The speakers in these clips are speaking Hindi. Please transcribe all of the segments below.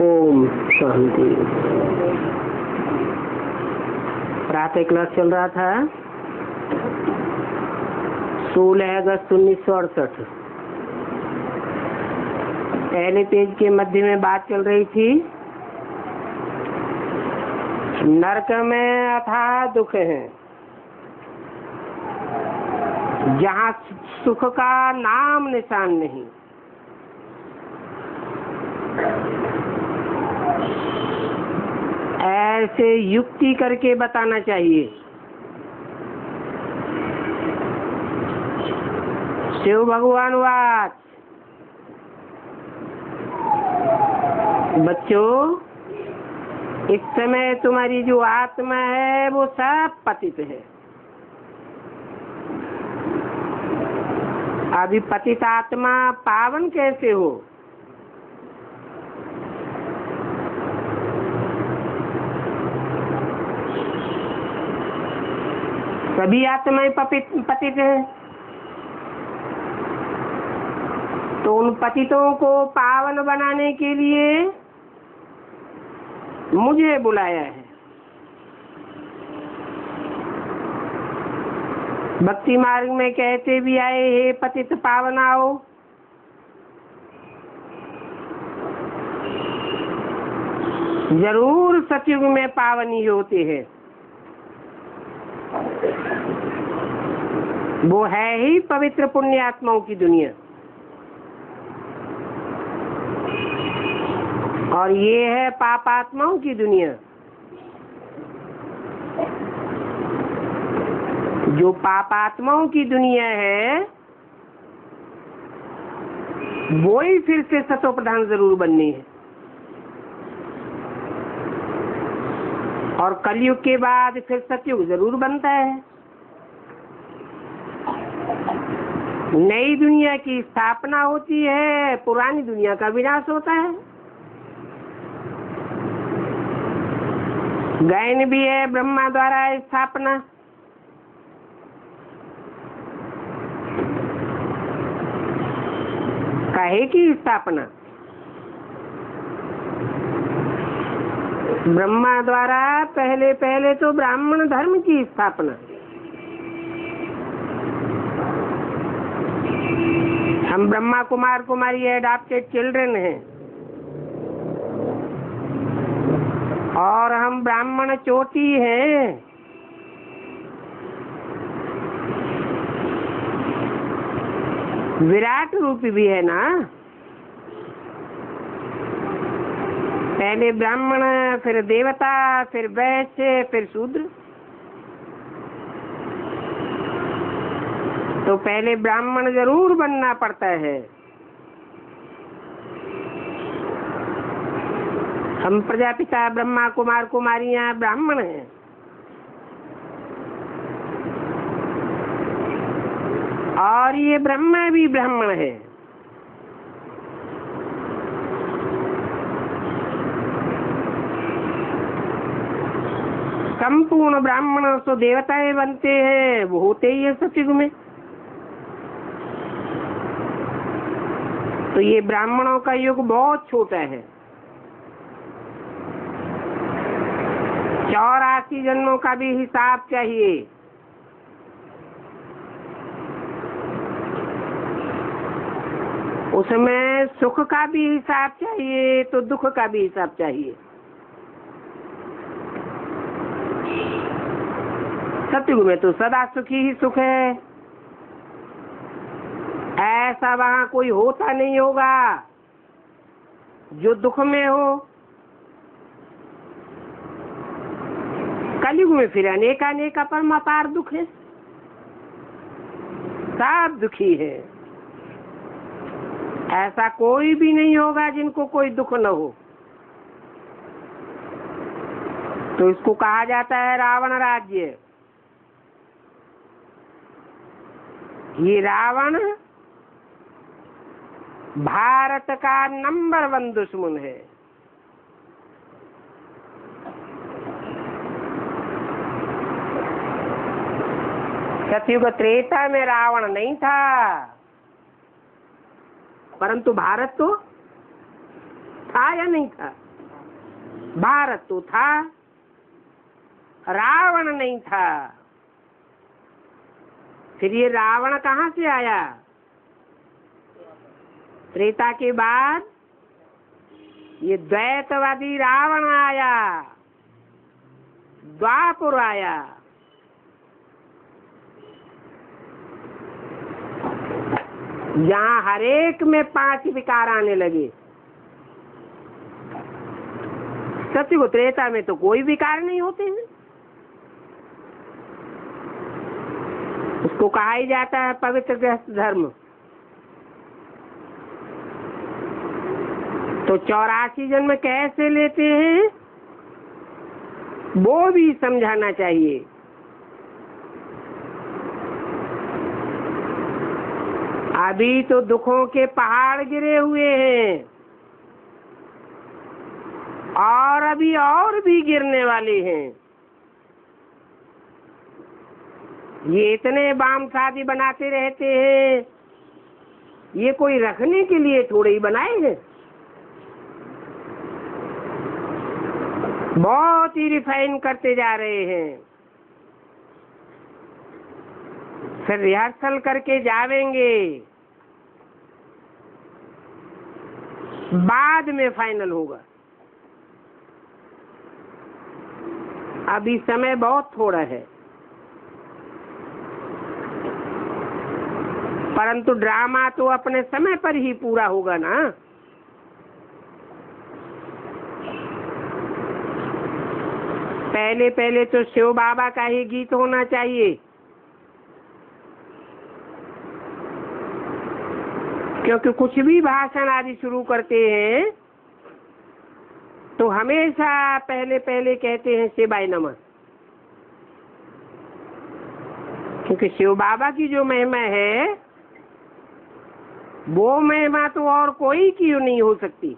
ओम शांति। प्रातः क्लास चल रहा था 16 अगस्त 1968। पहले पेज के मध्य में बात चल रही थी नरक में अथाह दुख है, जहाँ सुख का नाम निशान नहीं। ऐसे युक्ति करके बताना चाहिए। शिव भगवान वाच, बच्चों इस समय तुम्हारी जो आत्मा है वो सब पतित है। अभी पतित आत्मा पावन कैसे हो? सभी आत्माएं पतित हैं, तो उन पतितों को पावन बनाने के लिए मुझे बुलाया है। भक्ति मार्ग में कहते भी आए, हे पतित पावन आओ। जरूर सतयुग में पावन ही होते हैं। वो है ही पवित्र पुण्य आत्माओं की दुनिया, और ये है पाप आत्माओं की दुनिया। जो पाप आत्माओं की दुनिया है वो ही फिर से सतो प्रधान जरूर बननी है। और कलयुग के बाद फिर सतयुग जरूर बनता है। नई दुनिया की स्थापना होती है, पुरानी दुनिया का विनाश होता है। गायन भी है ब्रह्मा द्वारा स्थापना। काहे की स्थापना? ब्रह्मा द्वारा पहले तो ब्राह्मण धर्म की स्थापना। हम ब्रह्मा कुमार कुमारी एडॉप्टेड चिल्ड्रन हैं, और हम ब्राह्मण चोटी हैं। विराट रूप भी है ना। पहले ब्राह्मण, फिर देवता, फिर वैश्य, फिर शूद्र। तो पहले ब्राह्मण जरूर बनना पड़ता है। हम प्रजापिता ब्रह्मा कुमार कुमारियां ब्राह्मण हैं। और ये ब्रह्मा भी ब्राह्मण है। संपूर्ण ब्राह्मण तो देवताएं बनते हैं, वो होते ही है सतयुग में। तो ये ब्राह्मणों का युग बहुत छोटा है। 84 जन्मों का भी हिसाब चाहिए। उसमें सुख का भी हिसाब चाहिए, तो दुख का भी हिसाब चाहिए। सतयुग में तो सदा सुखी ही सुख है। ऐसा वहां कोई होता नहीं होगा जो दुख में हो। कलयुग में फिर अनेक अपरम अपार दुख है। सब दुखी है। ऐसा कोई भी नहीं होगा जिनको कोई दुख न हो। तो इसको कहा जाता है रावण राज्य। ये रावण भारत का नंबर 1 दुश्मन है। सतयुग त्रेता में रावण नहीं था, परंतु भारत तो था या नहीं था? भारत तो था, रावण नहीं था। फिर ये रावण कहाँ से आया? त्रेता के बाद ये द्वैतवादी रावण आया, द्वापर आया। यहाँ हरेक में 5 विकार आने लगे। सत्युग त्रेता में तो कोई विकार नहीं होते हैं। उसको कहा ही जाता है पवित्र गृहस्थ धर्म। तो 84 जन्म कैसे लेते हैं वो भी समझाना चाहिए। अभी तो दुखों के पहाड़ गिरे हुए हैं और अभी और भी गिरने वाले हैं। ये इतने बाम शादी बनाते रहते हैं, ये कोई रखने के लिए थोड़े ही बनाए हैं। बहुत ही रिफाइन करते जा रहे हैं। फिर रिहर्सल करके जावेंगे, बाद में फाइनल होगा। अभी समय बहुत थोड़ा है, परंतु ड्रामा तो अपने समय पर ही पूरा होगा ना। पहले पहले तो शिव बाबा का ही गीत होना चाहिए, क्योंकि कुछ भी भाषण आदि शुरू करते हैं तो हमेशा पहले पहले कहते हैं शिवाय नमः। क्योंकि शिव बाबा की जो महिमा है वो महिमा तो और कोई की नहीं हो सकती।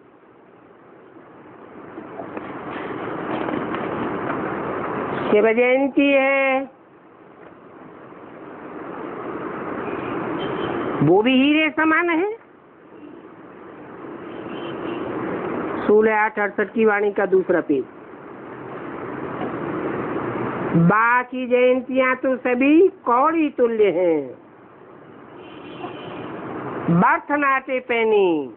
शिव जयंती है, वो भी हीरे समान है। 16/8/68 की वाणी का दूसरा पेज। बाकी जयंतियां तो सभी कौड़ी तुल्य हैं, बर्थ नाटे पैनी।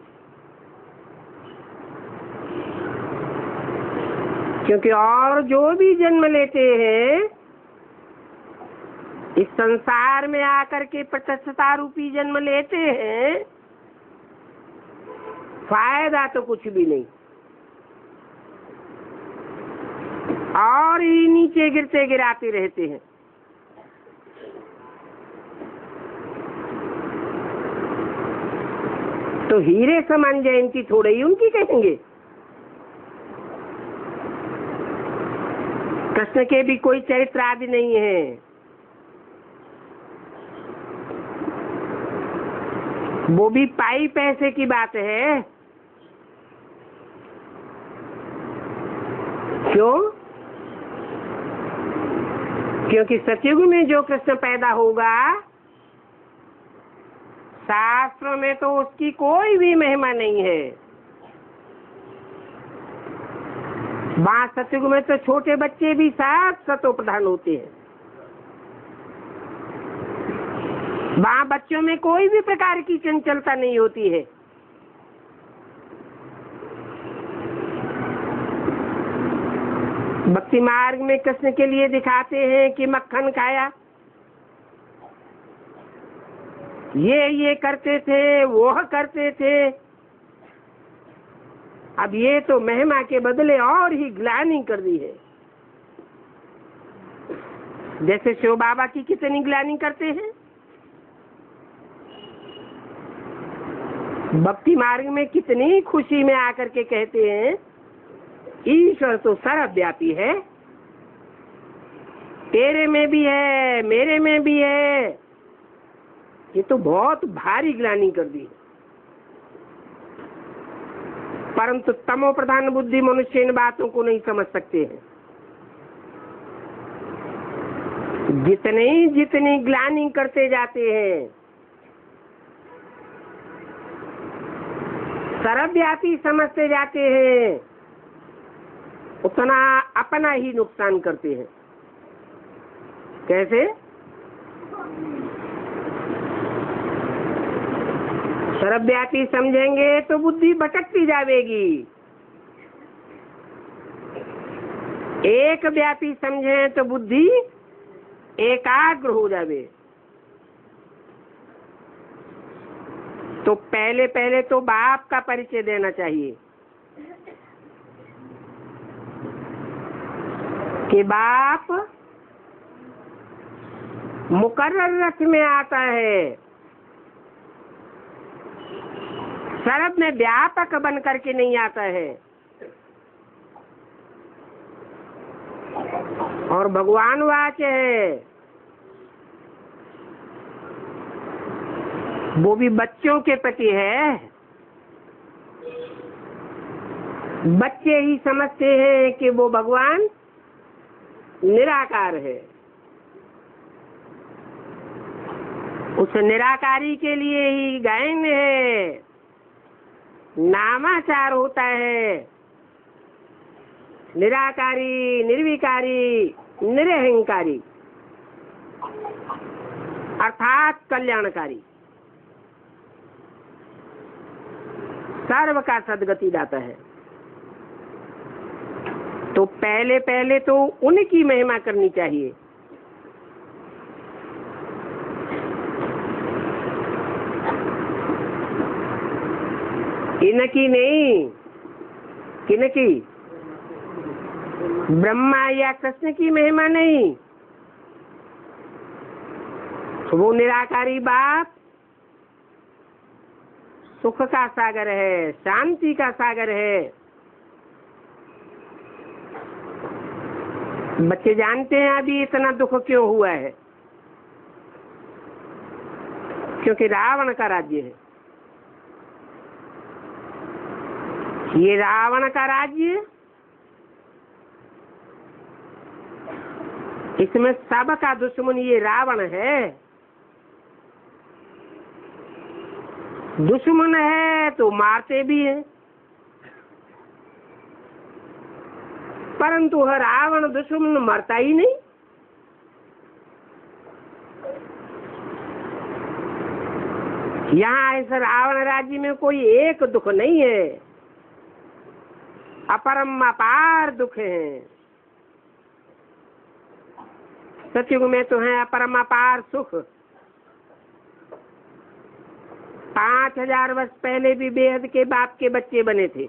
क्योंकि और जो भी जन्म लेते हैं इस संसार में आकर के प्रत्यक्षता रूपी जन्म लेते हैं, फायदा तो कुछ भी नहीं, और ही नीचे गिरते गिराते रहते हैं। तो हीरे समान जयंती थोड़े ही उनकी कहेंगे। कृष्ण के भी कोई चरित्र आदि नहीं है। वो भी पाई पैसे की बात है। क्यों? क्योंकि सतयुग में जो कृष्ण पैदा होगा, शास्त्रों में तो उसकी कोई भी महिमा नहीं है। वहाँ सतयुग में तो छोटे बच्चे भी साथ सतो प्रधान होते हैं। वहाँ बच्चों में कोई भी प्रकार की चंचलता नहीं होती है। भक्ति मार्ग में कृष्ण के लिए दिखाते हैं कि मक्खन खाया, ये करते थे, वो करते थे। अब ये तो महिमा के बदले और ही ग्लानि कर दी है। जैसे शिव बाबा की कितनी ग्लानि करते हैं। भक्ति मार्ग में कितनी खुशी में आकर के कहते हैं ईश्वर तो सर्वव्यापी है, तेरे में भी है, मेरे में भी है। ये तो बहुत भारी ग्लानि कर दी। परंतु तमो प्रधान बुद्धि मनुष्य इन बातों को नहीं समझ सकते हैं। जितनी ग्लानि करते जाते हैं, सर्वव्यापी समझते जाते हैं, उतना अपना ही नुकसान करते हैं। कैसे? सर्वव्यापी समझेंगे तो बुद्धि भटकती जाएगी, एक व्यापी समझें तो बुद्धि एकाग्र हो जावे। तो पहले पहले तो बाप का परिचय देना चाहिए कि बाप मुकर्रर रथ में आता है, सर्व में व्यापक बन करके नहीं आता है। और भगवान वाच्य है, वो भी बच्चों के प्रति है। बच्चे ही समझते हैं कि वो भगवान निराकार है। उस निराकारी के लिए ही गायन है, नामाचार होता है। निराकारी, निर्विकारी, निरहंकारी अर्थात कल्याणकारी, सर्व का सद्गति दाता है। तो पहले पहले तो उनकी महिमा करनी चाहिए। इनकी नहीं, किनकी? ब्रह्मा या कृष्ण की महिमा नहीं। वो निराकारी बाप सुख का सागर है, शांति का सागर है। बच्चे जानते हैं अभी इतना दुख क्यों हुआ है? क्योंकि रावण का राज्य है। ये रावण का राज्य, इसमें सबका दुश्मन ये रावण है। दुश्मन है तो मारते भी हैं, परंतु हर रावण दुश्मन मरता ही नहीं। यहाँ इस रावण राज्य में कोई एक दुख नहीं है, अपरम अपार दुख है। सतयुग में तो है अपरम अपार सुख। 5000 वर्ष पहले भी बेहद के बाप के बच्चे बने थे,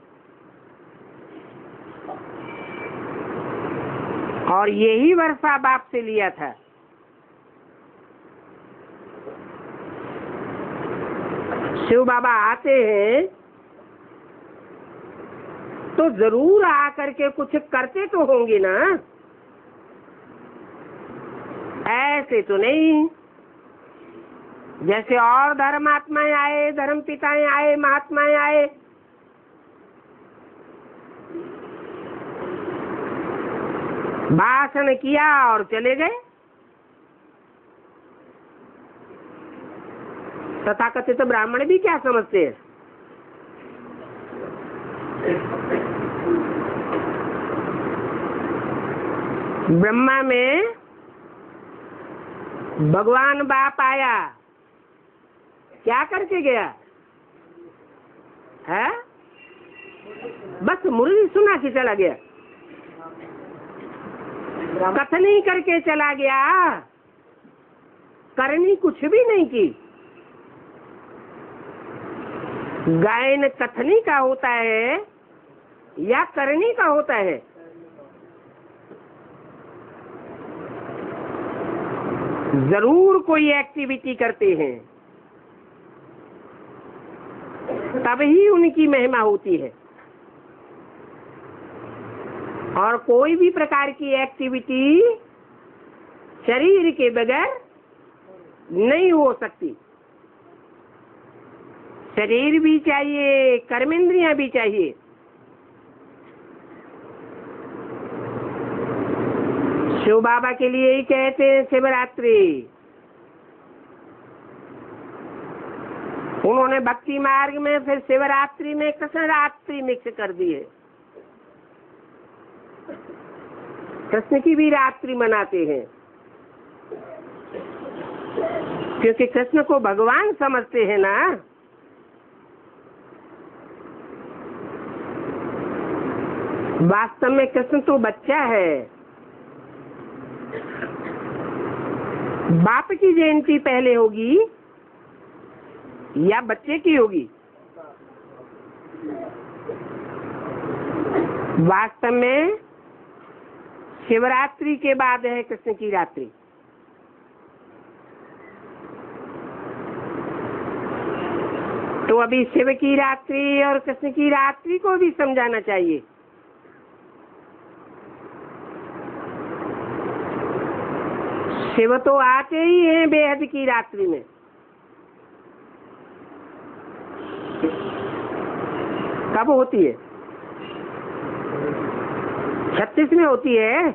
और यही वर्षा बाप से लिया था। शिव बाबा आते हैं तो जरूर आकर के कुछ करते तो होंगे ना, ऐसे तो नहीं जैसे और धर्मात्माएं आए, धर्म पिताएं आए, महात्माएं आए, भाषण किया और चले गए। तथाकथित ब्राह्मण भी क्या समझते हैं? ब्रह्मा में भगवान बाप आया, क्या करके गया है? बस मुरली सुना के चला गया, कथनी करके चला गया, करनी कुछ भी नहीं की। गायन कथनी का होता है या करनी का होता है? जरूर कोई एक्टिविटी करते हैं, तभी उनकी महिमा होती है। और कोई भी प्रकार की एक्टिविटी शरीर के बगैर नहीं हो सकती। शरीर भी चाहिए, कर्मेंद्रियां भी चाहिए। शिव बाबा के लिए ही कहते हैं शिवरात्रि। उन्होंने भक्ति मार्ग में फिर शिवरात्रि में कृष्ण रात्रि मिक्स कर दी है। कृष्ण की भी रात्रि मनाते हैं, क्योंकि कृष्ण को भगवान समझते हैं ना। वास्तव में कृष्ण तो बच्चा है। बाप की जयंती पहले होगी या बच्चे की होगी? वास्तव में शिवरात्रि के बाद है कृष्ण की रात्रि। तो अभी शिव की रात्रि और कृष्ण की रात्रि को भी समझाना चाहिए। शिव तो आते ही हैं बेहद की रात्रि में। कब होती है? 36 में होती है,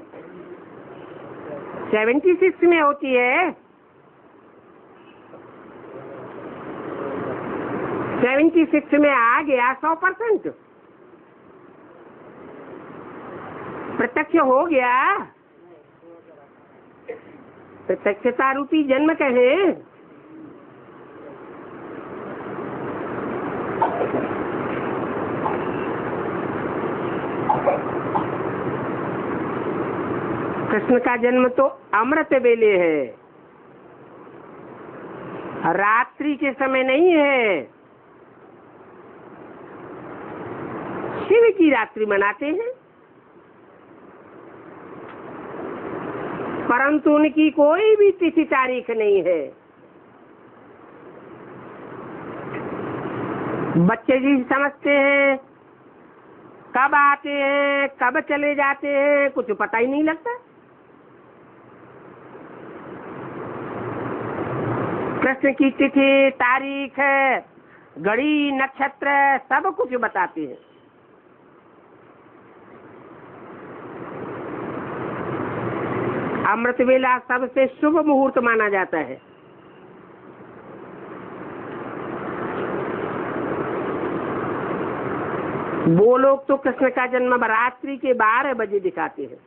76 में होती है, 76 में आ गया 100%। प्रत्यक्ष हो गया, प्रत्यक्षता रूपी जन्म कहें। कृष्ण का जन्म तो अमृत वेले है, रात्रि के समय नहीं है। शिव की रात्रि मनाते हैं, परंतु उनकी कोई भी तिथि तारीख नहीं है। बच्चे जी समझते हैं, कब आते हैं कब चले जाते हैं कुछ पता ही नहीं लगता। कृष्ण की तिथि तारीख घड़ी नक्षत्र सब कुछ बताते हैं। अमृत वेला सबसे शुभ मुहूर्त माना जाता है। वो लोग तो कृष्ण का जन्म रात्रि के 12 बजे दिखाते हैं,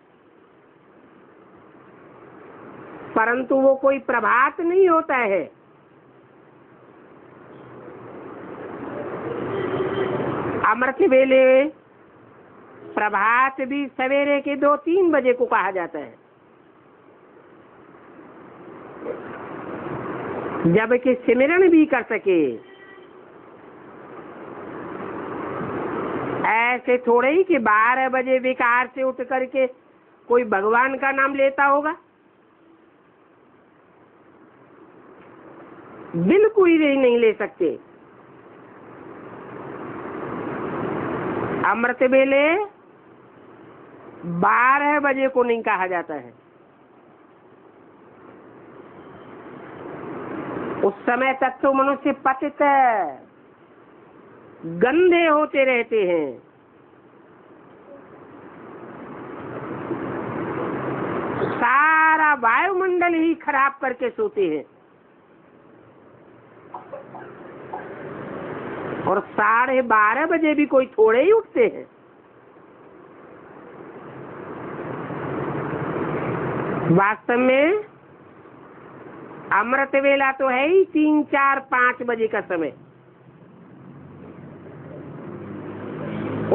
परंतु वो कोई प्रभात नहीं होता है। अमृत वेले प्रभात भी सवेरे के 2-3 बजे को कहा जाता है, जबकि सिमरन भी कर सके। ऐसे थोड़े ही कि 12 बजे विकार से उठ करके कोई भगवान का नाम लेता होगा, बिल्कुल ही नहीं ले सकते। अमृत वेले 12 बजे को नहीं कहा जाता है। उस समय तक तो मनुष्य पतित गंदे होते रहते हैं। सारा वायुमंडल ही खराब करके सोते हैं और 12:30 बजे भी कोई थोड़े ही उठते हैं। वास्तव में अमृत वेला तो है ही 3, 4, 5 बजे का समय।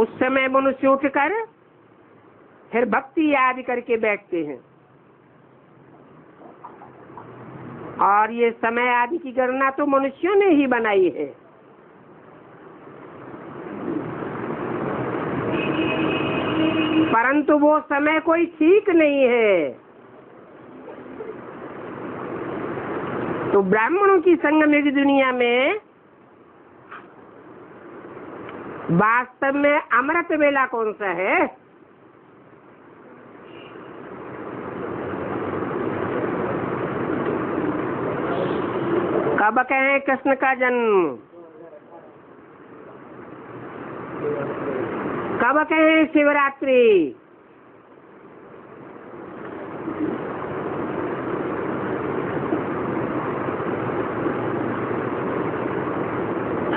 उस समय मनुष्य उठकर फिर भक्ति याद करके बैठते हैं और ये समय आदि की गणना तो मनुष्यों ने ही बनाई है। परंतु वो समय कोई ठीक नहीं है। तो ब्राह्मणों की संगम की दुनिया में वास्तव में अमृत वेला कौन सा है? कब कहें कृष्ण का जन्म, कब कहें शिवरात्रि?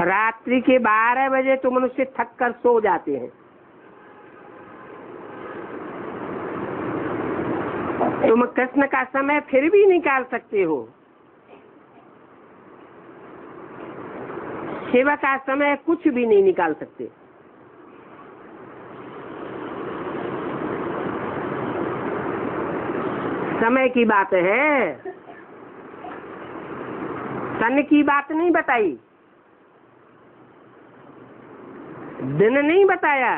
रात्रि के 12 बजे तो मनुष्य थक कर सो जाते हैं। तुम कृष्ण का समय फिर भी निकाल सकते हो, शिव का समय कुछ भी नहीं निकाल सकते। समय की बात है, सन की बात नहीं बताई, दिन नहीं बताया।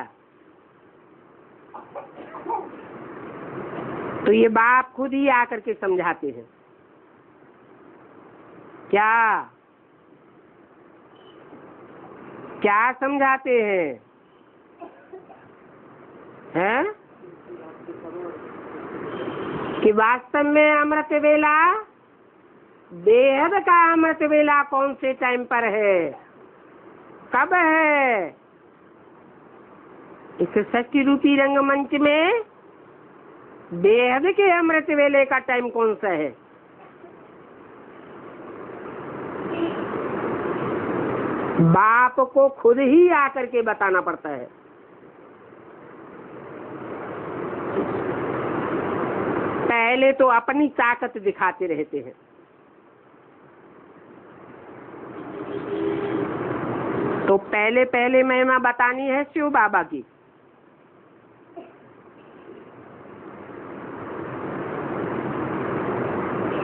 तो ये बाप खुद ही आकर के समझाते हैं। क्या क्या समझाते हैं? हैं कि वास्तव में अमृत वेला, बेहद का अमृत वेला कौन से टाइम पर है, कब है? इस सच्ची रूपी रंगमंच में बेहद के अमृत वेले का टाइम कौन सा है? बाप को खुद ही आकर के बताना पड़ता है। पहले तो अपनी ताकत दिखाते रहते हैं, तो पहले पहले महिमा बतानी है शिव बाबा की।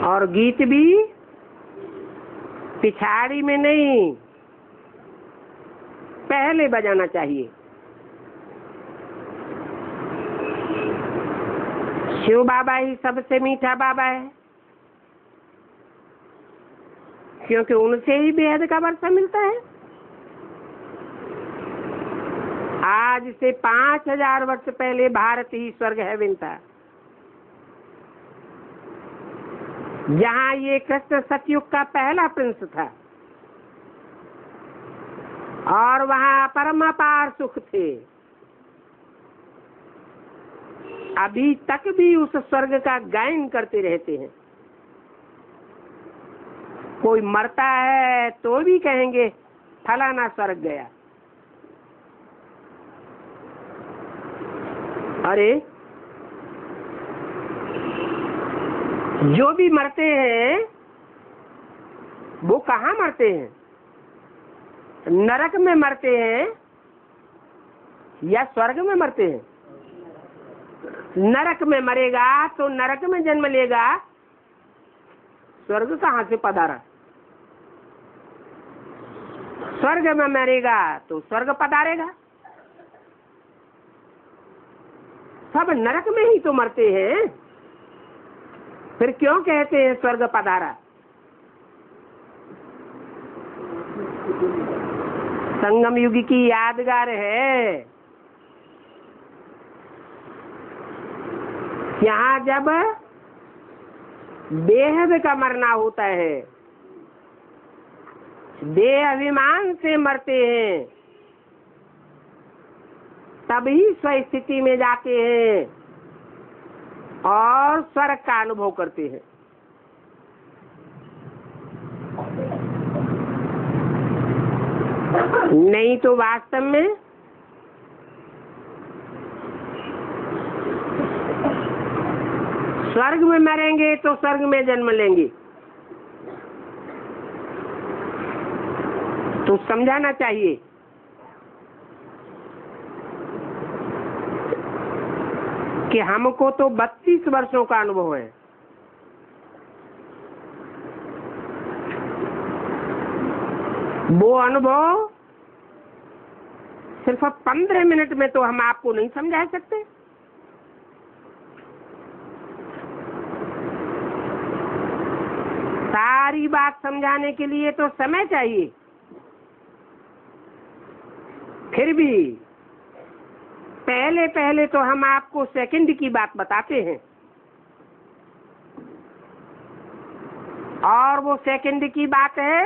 और गीत भी पिछाड़ी में नहीं, पहले बजाना चाहिए। शिव बाबा ही सबसे मीठा बाबा है, क्योंकि उनसे ही बेहद का वर्षा मिलता है। आज से 5000 वर्ष पहले भारत ही स्वर्ग हेवन था, जहाँ ये कृष्ण सतयुग का पहला प्रिंस था, और वहाँ परम अपार सुख थे। अभी तक भी उस स्वर्ग का गायन करते रहते हैं। कोई मरता है तो भी कहेंगे फलाना स्वर्ग गया। अरे जो भी मरते हैं वो कहाँ मरते हैं? नरक में मरते हैं या स्वर्ग में मरते हैं? नरक में मरेगा तो नरक में जन्म लेगा, स्वर्ग कहाँ से पधारा? स्वर्ग में मरेगा तो स्वर्ग पधारेगा। सब नरक में ही तो मरते हैं, फिर क्यों कहते हैं स्वर्ग पधारा? संगम युग की यादगार है। यहाँ जब बेहद का मरना होता है, देह अभिमान से मरते हैं, तभी स्वस्थिति में जाते हैं और स्वर्ग का अनुभव करते हैं। नहीं तो वास्तव में स्वर्ग में मरेंगे तो स्वर्ग में जन्म लेंगे। तो समझाना चाहिए कि हमको तो 32 वर्षों का अनुभव है। वो अनुभव सिर्फ 15 मिनट में तो हम आपको नहीं समझा सकते। सारी बात समझाने के लिए तो समय चाहिए। फिर भी पहले पहले तो हम आपको सेकंड की बात बताते हैं, और वो सेकंड की बात है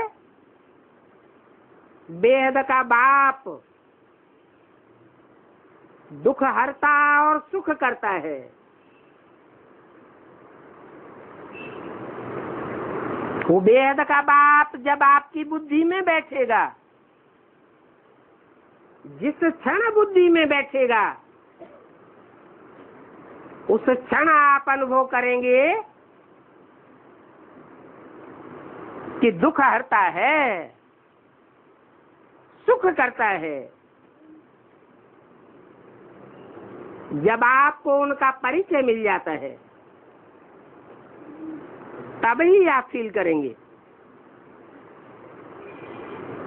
बेहद का बाप दुख हरता और सुख करता है। वो बेहद का बाप जब आपकी बुद्धि में बैठेगा, जिस क्षण बुद्धि में बैठेगा, उस क्षण आप अनुभव करेंगे कि दुख हरता है, सुख करता है। जब आपको उनका परिचय मिल जाता है तभी आप फील करेंगे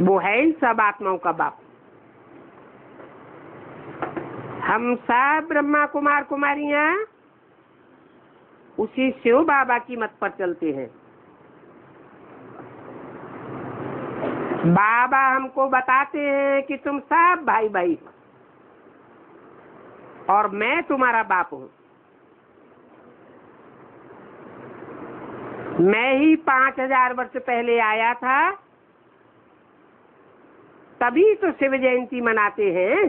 वो है ही सब आत्माओं का बाप। हम सब ब्रह्मा कुमार कुमारियां उसी शिव बाबा की मत पर चलते हैं। बाबा हमको बताते हैं कि तुम सब भाई भाई और मैं तुम्हारा बाप हूं। मैं ही 5000 वर्ष पहले आया था, तभी तो शिव जयंती मनाते हैं।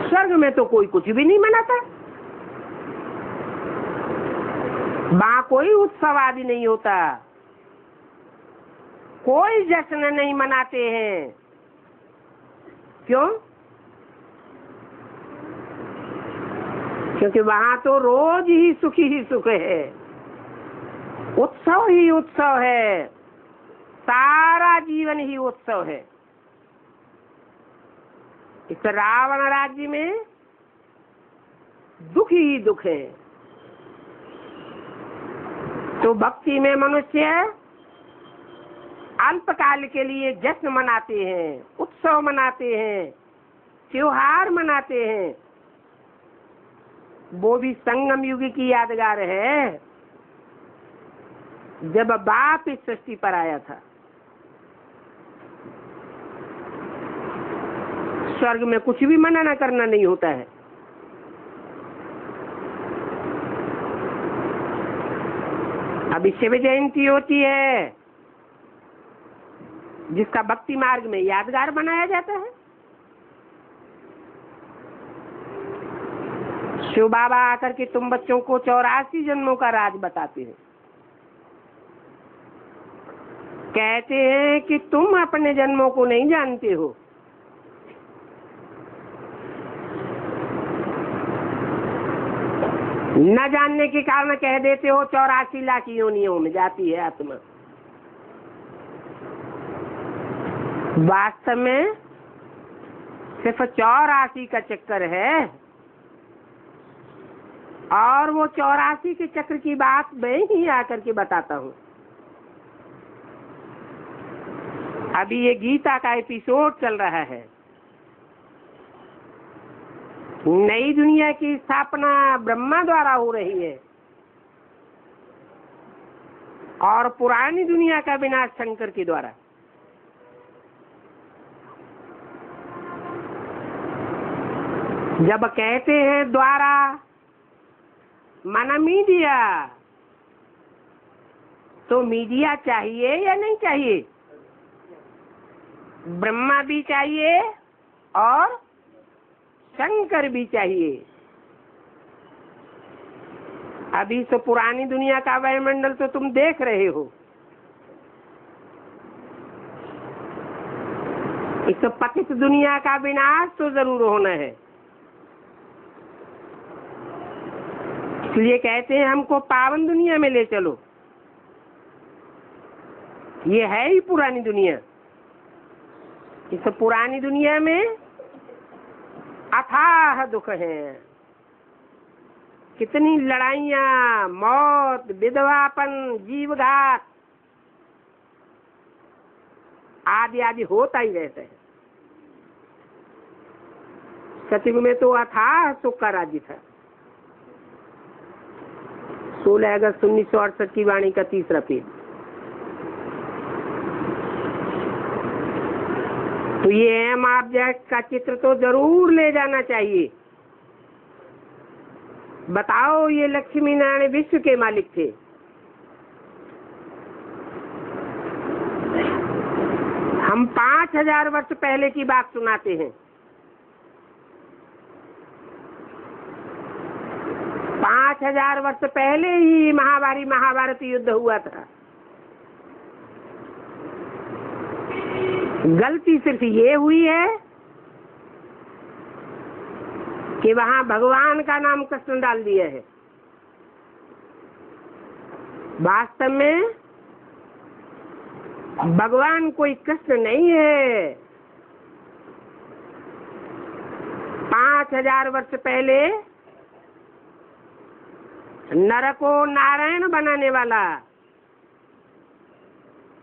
स्वर्ग में तो कोई कुछ भी नहीं मनाता, वहां कोई उत्सव आदि नहीं होता, कोई जश्न नहीं मनाते हैं। क्यों? क्योंकि वहां तो रोज ही सुख है, उत्सव ही उत्सव है, सारा जीवन ही उत्सव है। इस रावण राज्य में दुख ही दुख है। तो भक्ति में मनुष्य अल्पकाल के लिए जश्न मनाते हैं, उत्सव मनाते हैं, त्योहार मनाते हैं। वो भी संगम युग की यादगार है, जब बाप इस सृष्टि पर आया था। स्वर्ग में कुछ भी मनाना करना नहीं होता है। अभी शिव जयंती होती है, जिसका भक्ति मार्ग में यादगार बनाया जाता है। शिव बाबा आकर के तुम बच्चों को 84 जन्मों का राज बताते हैं। कहते हैं कि तुम अपने जन्मों को नहीं जानते हो। न जानने के कारण कह देते हो 84 लाख योनियों में जाती है आत्मा। वास्तव में सिर्फ 84 का चक्कर है, और वो 84 के चक्र की बात मैं ही आकर के बताता हूँ। अभी ये गीता का एपिसोड चल रहा है। नई दुनिया की स्थापना ब्रह्मा द्वारा हो रही है और पुरानी दुनिया का विनाश शंकर के द्वारा। जब कहते हैं द्वारा माना मीडिया, तो मीडिया चाहिए या नहीं चाहिए? ब्रह्मा भी चाहिए और शंकर भी चाहिए। अभी तो पुरानी दुनिया का वायुमंडल तो तुम देख रहे हो। इस पतित दुनिया का विनाश तो जरूर होना है। इसलिए कहते हैं हमको पावन दुनिया में ले चलो। ये है ही पुरानी दुनिया। इस पुरानी दुनिया में अथाह दुख है। कितनी लड़ाइयाँ, मौत, विधवापन, जीवघात आदि आदि होता ही रहता है। सतयुग में तो अथाह सुख का राज्य था। 16 अगस्त 1968 की वाणी का 3रा पेज। तो ये एम ऑब्जेक्ट का चित्र तो जरूर ले जाना चाहिए। बताओ, ये लक्ष्मी नारायण विश्व के मालिक थे। हम 5000 वर्ष पहले की बात सुनाते हैं। 5000 वर्ष पहले ही महाभारत युद्ध हुआ था। गलती सिर्फ ये हुई है कि वहां भगवान का नाम कृष्ण डाल दिया है। वास्तव में भगवान कोई कृष्ण नहीं है। 5000 वर्ष पहले नर को नारायण बनाने वाला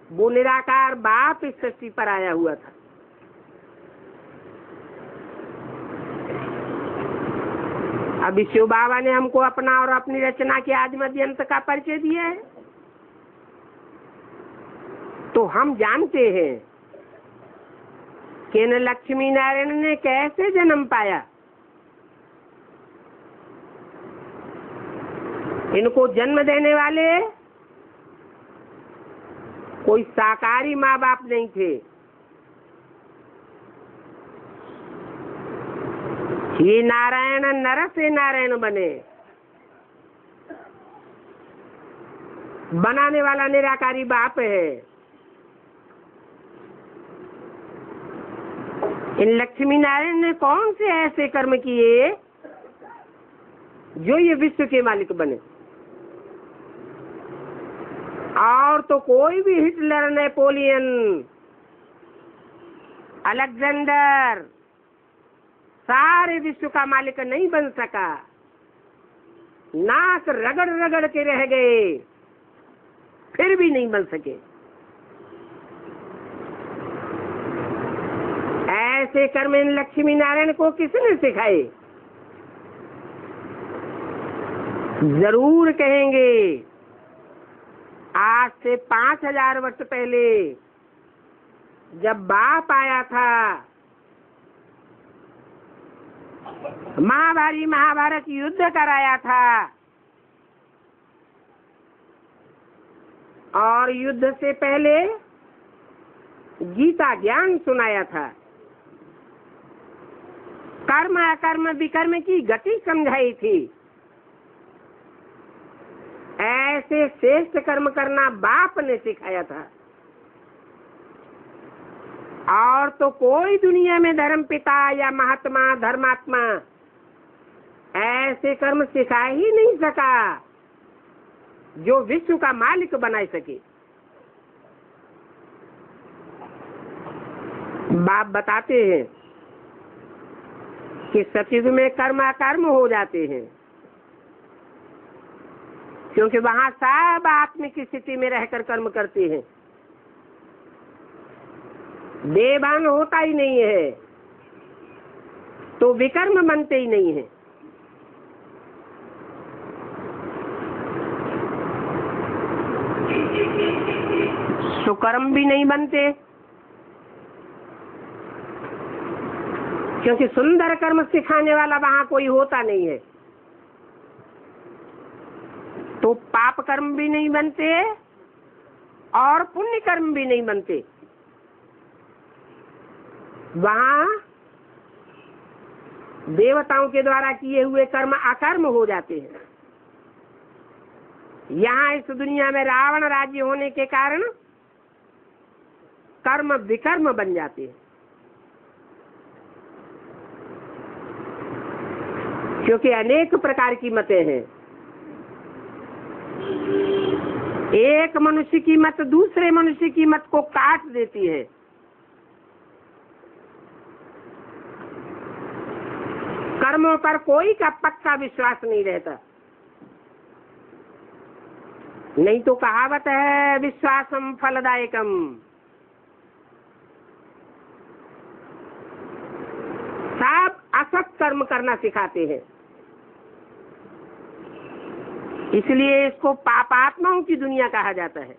वो निराकार बाप इस सृष्टि पर आया हुआ था। अब शिव बाबा ने हमको अपना और अपनी रचना के आदि मध्य अंत का परिचय दिया है, तो हम जानते हैं कि इन लक्ष्मी नारायण ने कैसे जन्म पाया। इनको जन्म देने वाले कोई साकारी माँ बाप नहीं थे। ये नारायण नर से नारायण बने। बनाने वाला निराकारी बाप है। इन लक्ष्मी नारायण ने कौन से ऐसे कर्म किए जो ये विश्व के मालिक बने। और तो कोई भी हिटलर, नेपोलियन, अलेक्जेंडर सारे विश्व का मालिक नहीं बन सका। नाक रगड़ रगड़ के रह गए, फिर भी नहीं बन सके। ऐसे कर्म इन लक्ष्मी नारायण को किसने सिखाए? जरूर कहेंगे आज से 5000 वर्ष पहले जब बाप आया था, महाभारत युद्ध कराया था और युद्ध से पहले गीता ज्ञान सुनाया था। कर्म अकर्म विकर्म की गति समझाई थी। ऐसे श्रेष्ठ कर्म करना बाप ने सिखाया था। और तो कोई दुनिया में धर्म पिता या महात्मा धर्मात्मा ऐसे कर्म सिखा ही नहीं सका जो विश्व का मालिक बना सके। बाप बताते हैं कि सतयुग में कर्म अकर्म हो जाते हैं, क्योंकि वहां सब आत्मिक स्थिति में रहकर कर्म करते हैं। देवान होता ही नहीं है तो विकर्म बनते ही नहीं है। सुकर्म भी नहीं बनते, क्योंकि सुंदर कर्म सिखाने वाला वहां कोई होता नहीं है। तो पाप कर्म भी नहीं बनते और पुण्य कर्म भी नहीं बनते। वहां देवताओं के द्वारा किए हुए कर्म अकर्म हो जाते हैं। यहाँ इस दुनिया में रावण राज्य होने के कारण कर्म विकर्म बन जाते हैं, क्योंकि अनेक प्रकार की मतें हैं। एक मनुष्य की मत दूसरे मनुष्य की मत को काट देती है। कर्मों पर कोई का पक्का विश्वास नहीं रहता। नहीं तो कहावत है विश्वासम फलदायकम। सब असत कर्म करना सिखाते हैं। इसलिए इसको पापात्माओं की दुनिया कहा जाता है।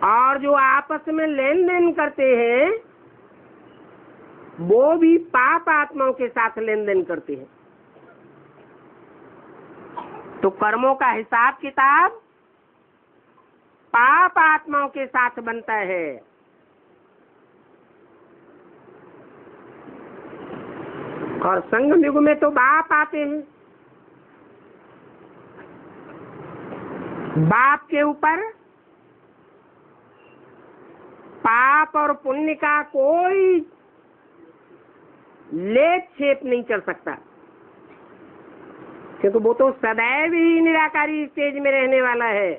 और जो आपस में लेन देन करते हैं वो भी पाप आत्माओं के साथ लेन देन करते हैं। तो कर्मों का हिसाब किताब पाप आत्माओं के साथ बनता है। और संगम युग में तो बाप आते हैं। बाप के ऊपर पाप और पुण्य का कोई लेप छेप नहीं चल सकता, क्योंकि वो तो सदैव ही निराकारी स्टेज में रहने वाला है,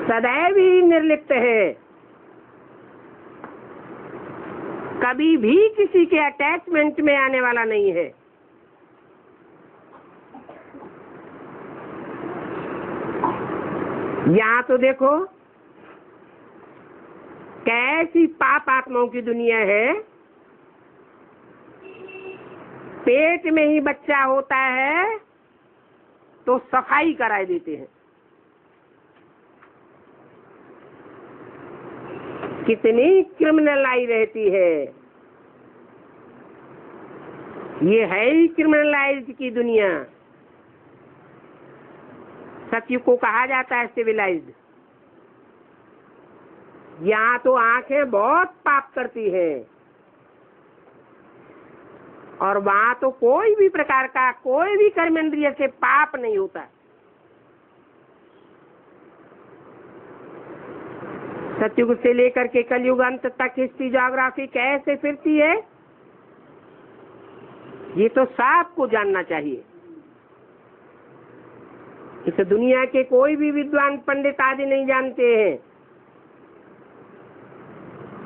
सदैव ही निर्लिप्त है, कभी भी किसी के अटैचमेंट में आने वाला नहीं है। यहाँ तो देखो कैसी पाप आत्माओं की दुनिया है। पेट में ही बच्चा होता है तो सफाई कराए देते हैं। कितनी क्रिमिनलाई रहती है। ये है ही क्रिमिनलाइज्ड की दुनिया। सत्य को कहा जाता है सिविलाइज्ड। यहाँ तो आंखें बहुत पाप करती है और वहां तो कोई भी प्रकार का कोई भी कर्मेंद्रिय से पाप नहीं होता। सतयुग से लेकर के कलयुग अंत तक हिस्ट्री ज्योग्राफी कैसे फिरती है, ये तो सबको जानना चाहिए। इस दुनिया के कोई भी विद्वान पंडित आदि नहीं जानते हैं।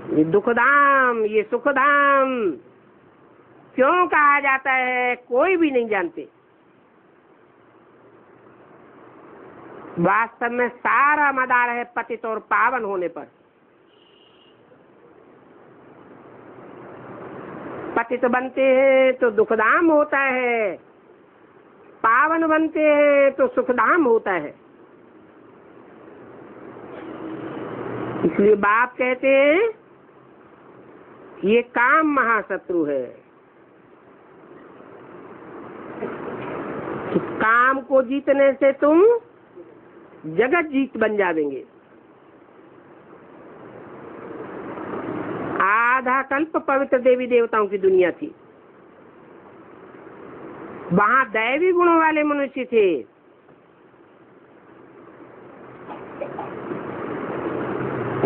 ये दुखधाम, ये सुखधाम क्यों कहा जाता है, कोई भी नहीं जानते। वास्तव में सारा मदार है पतित और पावन होने पर। पतित बनते हैं तो दुखधाम होता है, पावन बनते हैं तो सुखधाम होता है। इसलिए बाप कहते हैं ये काम महाशत्रु है। इस काम को जीतने से तुम जगत जीत बन जाएंगे। आधा कल्प पवित्र देवी देवताओं की दुनिया थी। वहां दैवी गुणों वाले मनुष्य थे।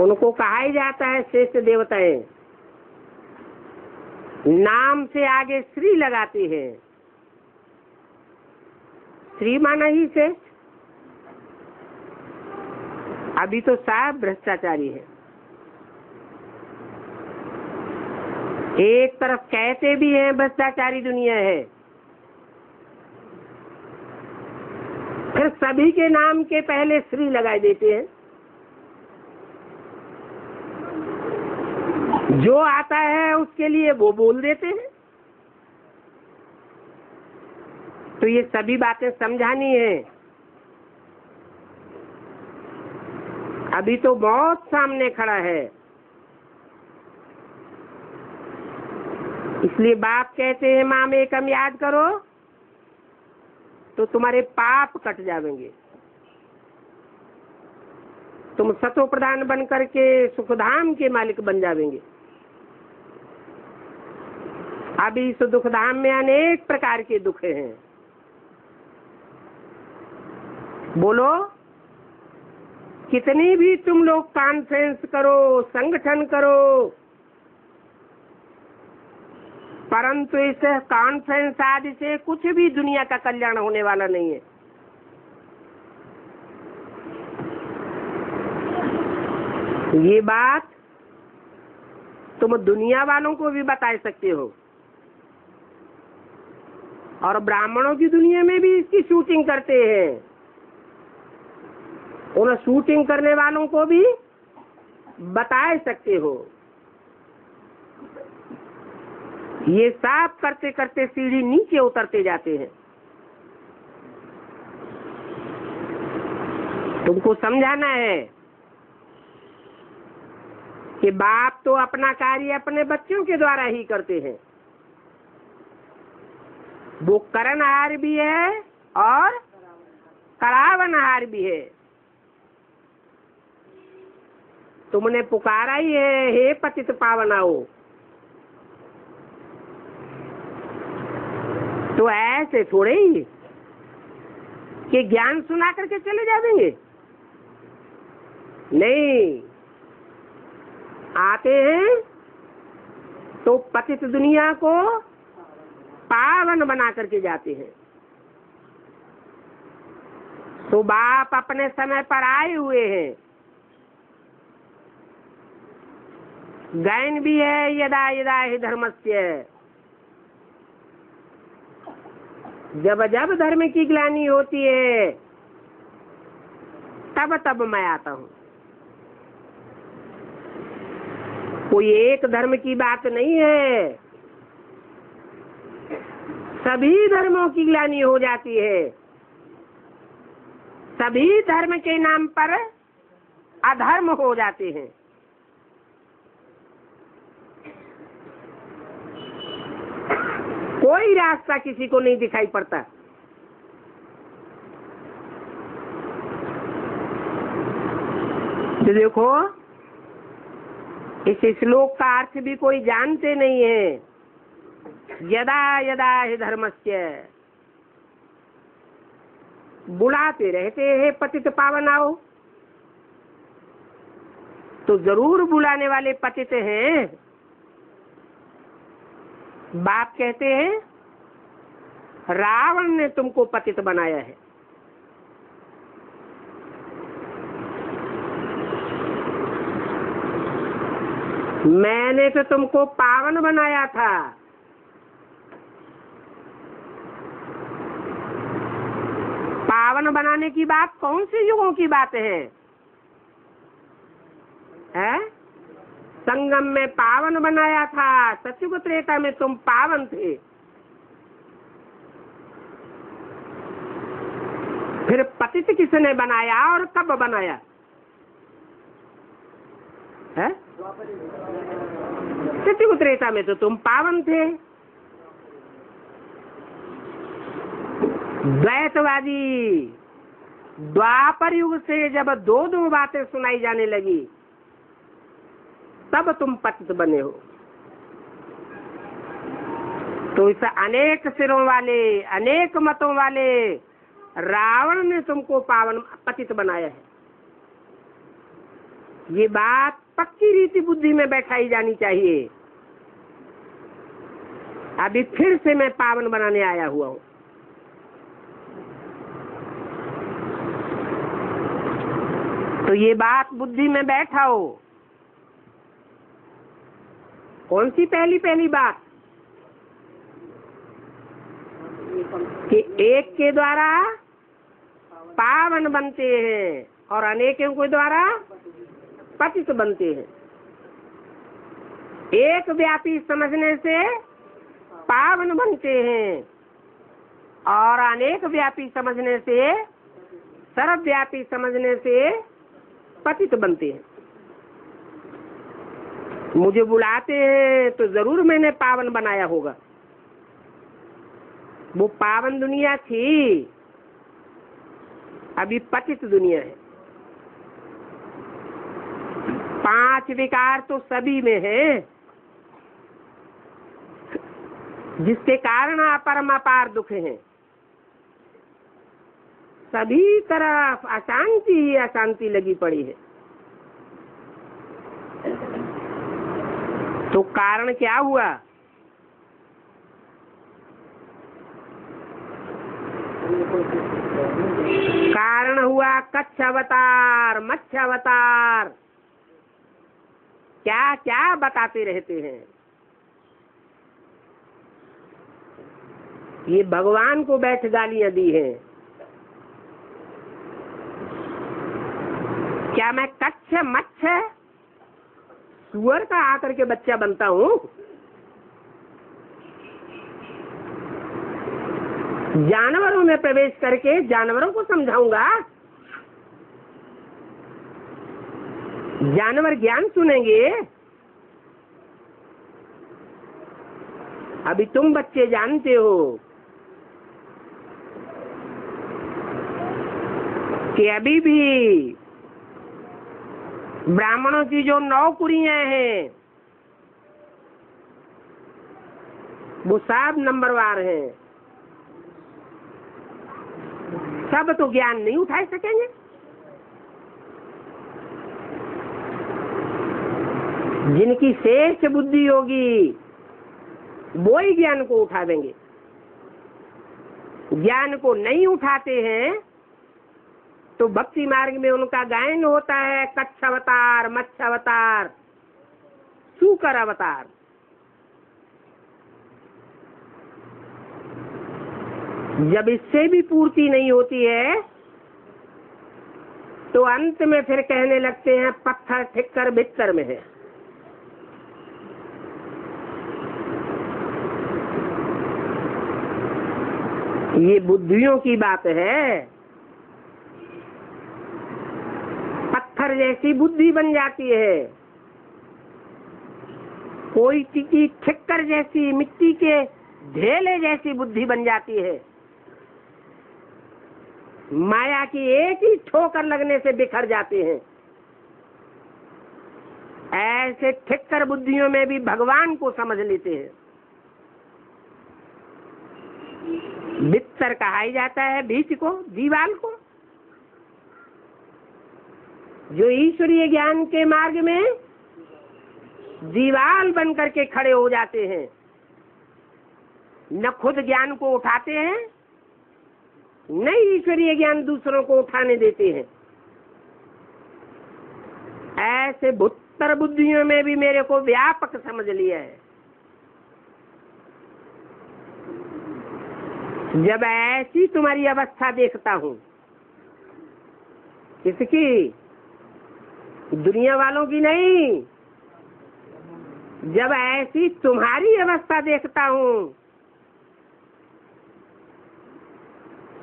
उनको कहा ही जाता है श्रेष्ठ देवताएं। नाम से आगे श्री लगाते हैं। श्री माना ही श्रेष्ठ। अभी तो सब भ्रष्टाचारी है। एक तरफ कहते भी हैं भ्रष्टाचारी दुनिया है, फिर सभी के नाम के पहले श्री लगाए देते हैं। जो आता है उसके लिए वो बोल देते हैं। तो ये सभी बातें समझानी है। अभी तो बहुत सामने खड़ा है। इसलिए बाप कहते हैं माम एकम याद करो तो तुम्हारे पाप कट जाएंगे। तुम सतो प्रधान बन करके सुखधाम के मालिक बन जाएंगे। अभी इस दुखधाम में अनेक प्रकार के दुख हैं। बोलो, कितनी भी तुम लोग कॉन्फ्रेंस करो, संगठन करो, परंतु इस कॉन्फ्रेंस आदि से कुछ भी दुनिया का कल्याण होने वाला नहीं है। ये बात तुम दुनिया वालों को भी बता सकते हो और ब्राह्मणों की दुनिया में भी इसकी शूटिंग करते हैं। उन शूटिंग करने वालों को भी बता सकते हो। ये सब करते करते सीढ़ी नीचे उतरते जाते हैं। तुमको समझाना है कि बाप तो अपना कार्य अपने बच्चों के द्वारा ही करते हैं। वो करणहार भी है और करावनहार भी है। तुमने पुकारा ही है, हे पतित पावन आओ। तो ऐसे थोड़े ही कि ज्ञान सुना करके चले जाएंगे। नहीं, आते हैं तो पतित दुनिया को पावन बना करके जाते हैं। तो बाप अपने समय पर आए हुए हैं, गायन भी है यदा यदा हि धर्मस्य, जब जब धर्म की ग्लानि होती है तब तब मैं आता हूँ। कोई एक धर्म की बात नहीं है, सभी धर्मों की ग्लानि हो जाती है। सभी धर्म के नाम पर अधर्म हो जाते हैं। कोई रास्ता किसी को नहीं दिखाई पड़ता। तो देखो, इस श्लोक का अर्थ भी कोई जानते नहीं है। यदा यदा हि धर्मस्य, बुलाते रहते हैं पतित पावन आओ, तो जरूर बुलाने वाले पतित हैं। बाप कहते हैं रावण ने तुमको पतित बनाया है। मैंने तो तुमको पावन बनाया था। पावन बनाने की बात कौन से युगों की बात है? संगम में पावन बनाया था, सतयुग त्रेता में तुम पावन थे। फिर पतित किसने बनाया और कब बनाया है? सतयुग त्रेता में तो तुम पावन थे। द्वैतवादी द्वापर युग से जब दो दो बातें सुनाई जाने लगी तब तुम पतित बने हो। तो इस अनेक सिरों वाले, अनेक मतों वाले रावण ने तुमको पावन पतित बनाया है। ये बात पक्की रीति बुद्धि में बैठाई जानी चाहिए। अभी फिर से मैं पावन बनाने आया हुआ हूं। तो ये बात बुद्धि में बैठाओ। कौन सी पहली पहली बात? कि एक के द्वारा पावन बनते हैं और अनेकों के द्वारा पतित बनते हैं। एक व्यापी समझने से पावन बनते हैं और अनेक व्यापी समझने से, सर्वव्यापी समझने से पतित बनते हैं। मुझे बुलाते हैं तो जरूर मैंने पावन बनाया होगा। वो पावन दुनिया थी, अभी पतित दुनिया है। 5 विकार तो सभी में है, जिसके कारण अपरम अपार दुख है। सभी तरफ अशांति ही अशांति लगी पड़ी है। तो कारण क्या हुआ? कारण हुआ कच्छ अवतार, मत्स्य अवतार। क्या क्या बताते रहते हैं। ये भगवान को बैठ गालियां दी हैं। क्या मैं कच्छ मत्स्य सुअर का आकर के बच्चा बनता हूँ? जानवरों में प्रवेश करके जानवरों को समझाऊंगा? जानवर ज्ञान सुनेंगे? अभी तुम बच्चे जानते हो कि अभी भी ब्राह्मणों की जो 9 कुड़ियां हैं वो सब नंबरवार हैं। सब तो ज्ञान नहीं उठा सकेंगे। जिनकी श्रेष्ठ बुद्धि होगी वो ही ज्ञान को उठावेंगे। ज्ञान को नहीं उठाते हैं तो भक्ति मार्ग में उनका गायन होता है कच्छ अवतार, मत्स्य अवतार, सूकर अवतार। जब इससे भी पूर्ति नहीं होती है तो अंत में फिर कहने लगते हैं पत्थर ठिक्कर भित्तर में है। ये बुद्धियों की बात है। पत्थर जैसी बुद्धि बन जाती है, कोई की ठिक्कर जैसी, मिट्टी के ढेले जैसी बुद्धि बन जाती है। माया की एक ही ठोकर लगने से बिखर जाते हैं। ऐसे ठिक्कर बुद्धियों में भी भगवान को समझ लेते हैं। बिस्तर कहा ही जाता है बीच को, दीवाल को। जो ईश्वरीय ज्ञान के मार्ग में दीवाल बन करके खड़े हो जाते हैं, न खुद ज्ञान को उठाते हैं, न ईश्वरीय ज्ञान दूसरों को उठाने देते हैं। ऐसे भुत्तर बुद्धियों में भी मेरे को व्यापक समझ लिया है। जब ऐसी तुम्हारी अवस्था देखता हूँ, किसकी? दुनिया वालों की नहीं। जब ऐसी तुम्हारी अवस्था देखता हूँ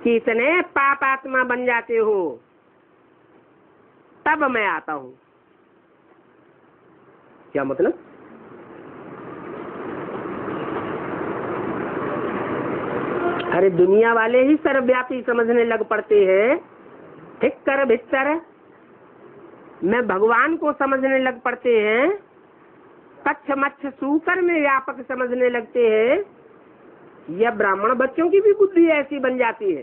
कि इतने पाप आत्मा बन जाते हो, तब मैं आता हूँ। क्या मतलब? अरे दुनिया वाले ही सर्वव्यापी समझने लग पड़ते हैं, ठिक्कर भित्तर। मैं भगवान को समझने लग पड़ते हैं, कच्छ मच्छ सूकर में व्यापक समझने लगते हैं। या ब्राह्मण बच्चों की भी बुद्धि ऐसी बन जाती है।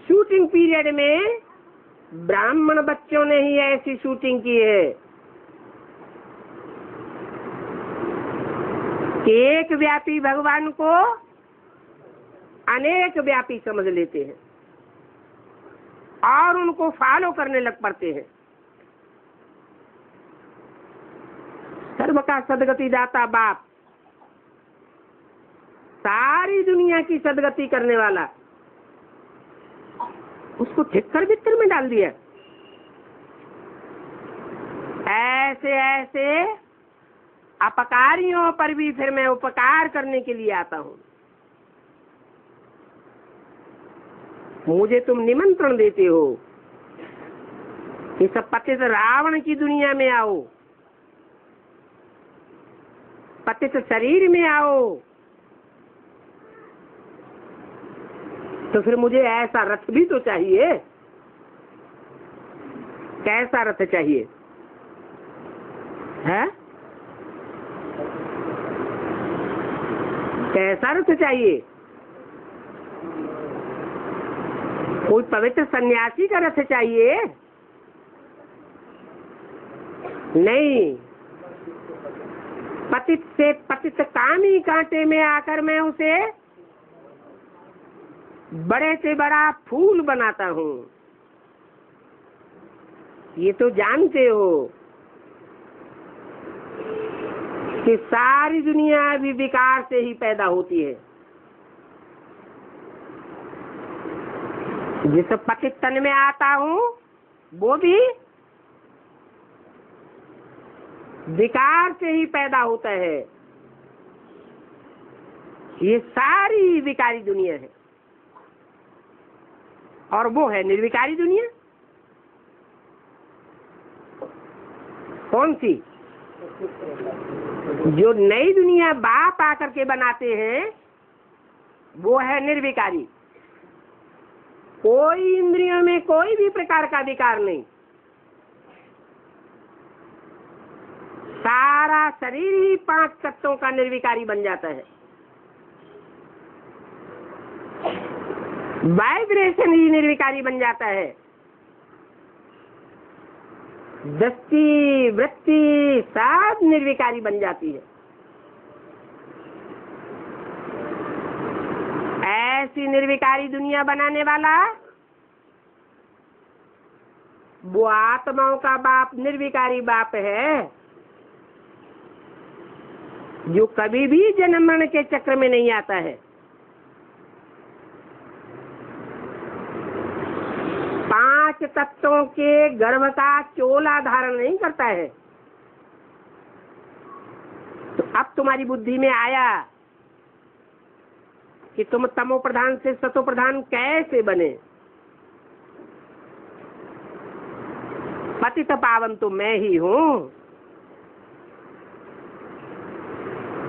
शूटिंग पीरियड में ब्राह्मण बच्चों ने ही ऐसी शूटिंग की है कि एक व्यापी भगवान को अनेक व्यापी समझ लेते हैं और उनको फॉलो करने लग पड़ते हैं। सर्व का सदगति दाता बाप, सारी दुनिया की सदगति करने वाला, उसको ठिक्कर भित्तर में डाल दिया। ऐसे ऐसे अपकारियों पर भी फिर मैं उपकार करने के लिए आता हूँ। मुझे तुम निमंत्रण देते हो कि सब पतित रावण की दुनिया में आओ, पतित शरीर में आओ, तो फिर मुझे ऐसा रथ भी तो चाहिए। कैसा रथ चाहिए है? कैसा रथ चाहिए? कोई पवित्र सन्यासी का रथ चाहिए? नहीं, पतित से पतित कामी कांटे में आकर मैं उसे बड़े से बड़ा फूल बनाता हूँ। ये तो जानते हो कि सारी दुनिया भी विकार से ही पैदा होती है। जिस पतित तन में आता हूँ वो भी विकार से ही पैदा होता है। ये सारी विकारी दुनिया है और वो है निर्विकारी दुनिया। कौन सी? जो नई दुनिया बाप आकर के बनाते हैं वो है निर्विकारी। कोई इंद्रियों में कोई भी प्रकार का विकार नहीं। सारा शरीर ही 5 तत्वों का निर्विकारी बन जाता है। वाइब्रेशन ही निर्विकारी बन जाता है। दृष्टि वृत्ति सब निर्विकारी बन जाती है। ऐसी निर्विकारी दुनिया बनाने वाला वो आत्माओं का बाप निर्विकारी बाप है, जो कभी भी जन्म मरण के चक्र में नहीं आता है। 5 तत्वों के गर्भ का चोला धारण नहीं करता है। तो अब तुम्हारी बुद्धि में आया कि तुम तमो प्रधान से सतो प्रधान कैसे बने। पतित पावन तो मैं ही हूं,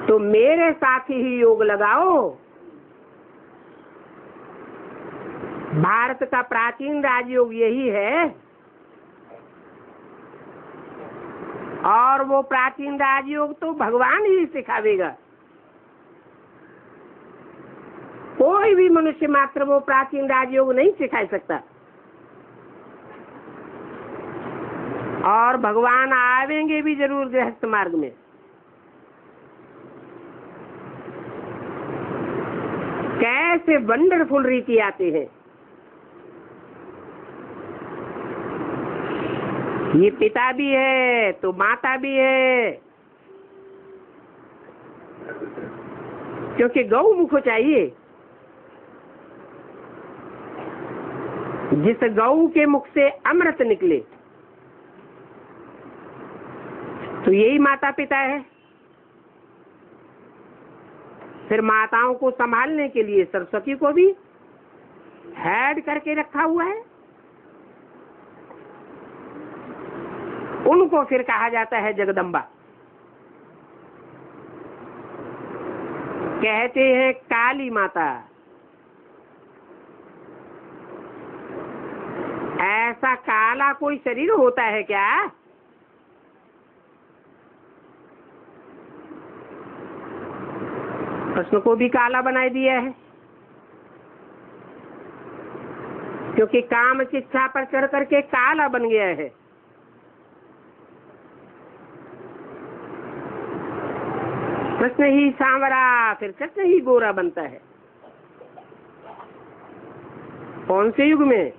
तो मेरे साथ ही योग लगाओ। भारत का प्राचीन राजयोग यही है, और वो प्राचीन राजयोग तो भगवान ही सिखावेगा। कोई भी मनुष्य मात्र वो प्राचीन राजयोग नहीं सिखा सकता। और भगवान आवेंगे भी जरूर गृहस्थ मार्ग में। कैसे वंडरफुल रीति आते हैं। ये पिता भी है तो माता भी है, क्योंकि गौमुख चाहिए। जिस गौ के मुख से अमृत निकले तो यही माता पिता है। फिर माताओं को संभालने के लिए सरस्वती को भी हेड करके रखा हुआ है। उनको फिर कहा जाता है जगदम्बा। कहते हैं काली माता। ऐसा काला कोई शरीर होता है क्या? कृष्ण को भी काला बनाई दिया है, क्योंकि काम की इच्छा पर चढ़ करके काला बन गया है। कृष्ण ही सांवरा, फिर कृष्ण ही गोरा बनता है। कौन से युग में,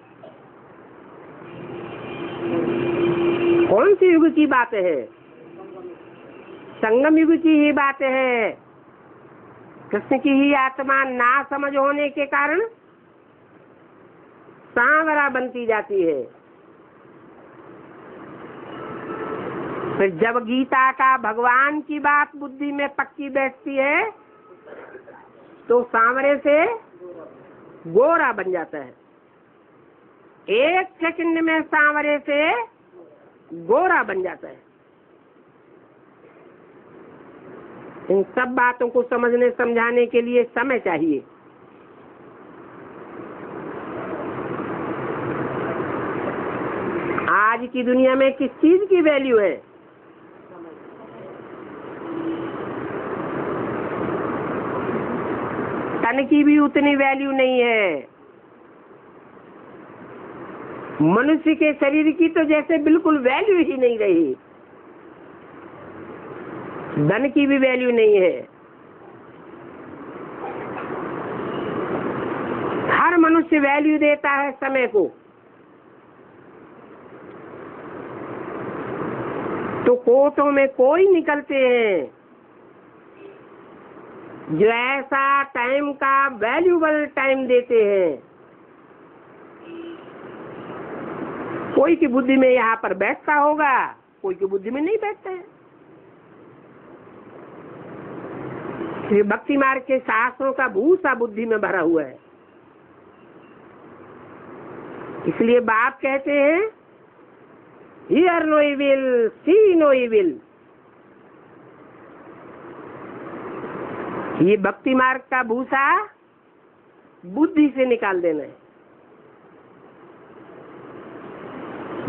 कौन से युग की बात है? संगम युग की ही बात है। कृष्ण की ही आत्मा ना समझ होने के कारण सांवरा बनती जाती है। फिर जब गीता का भगवान की बात बुद्धि में पक्की बैठती है तो सांवरे से गोरा बन जाता है। 1 सेकंड में सांवरे से गोरा बन जाता है। इन सब बातों को समझने समझाने के लिए समय चाहिए। आज की दुनिया में किस चीज की वैल्यू है? तन की भी उतनी वैल्यू नहीं है। मनुष्य के शरीर की तो जैसे बिल्कुल वैल्यू ही नहीं रही। धन की भी वैल्यू नहीं है। हर मनुष्य वैल्यू देता है समय को। तो कोटों में कोई निकलते हैं जो ऐसा टाइम का वैल्यूबल टाइम देते हैं। कोई की बुद्धि में यहाँ पर बैठता होगा, कोई की बुद्धि में नहीं बैठता है। भक्ति मार्ग के शास्त्रों का भूसा बुद्धि में भरा हुआ है। इसलिए बाप कहते हैं hear no evil, see no evil. ये भक्ति मार्ग का भूसा बुद्धि से निकाल देना है।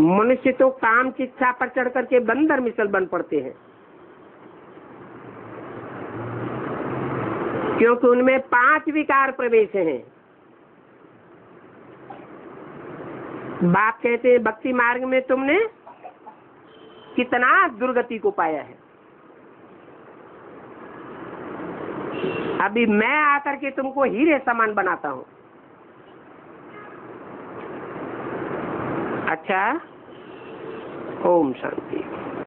मनुष्य तो काम की इच्छा पर चढ़ करके बंदर मिसल बन पड़ते हैं, क्योंकि उनमें 5 विकार प्रवेश हैं। बाप कहते हैं भक्ति मार्ग में तुमने कितना दुर्गति को पाया है। अभी मैं आकर के तुमको हीरे समान बनाता हूं। अच्छा, ओम शांति।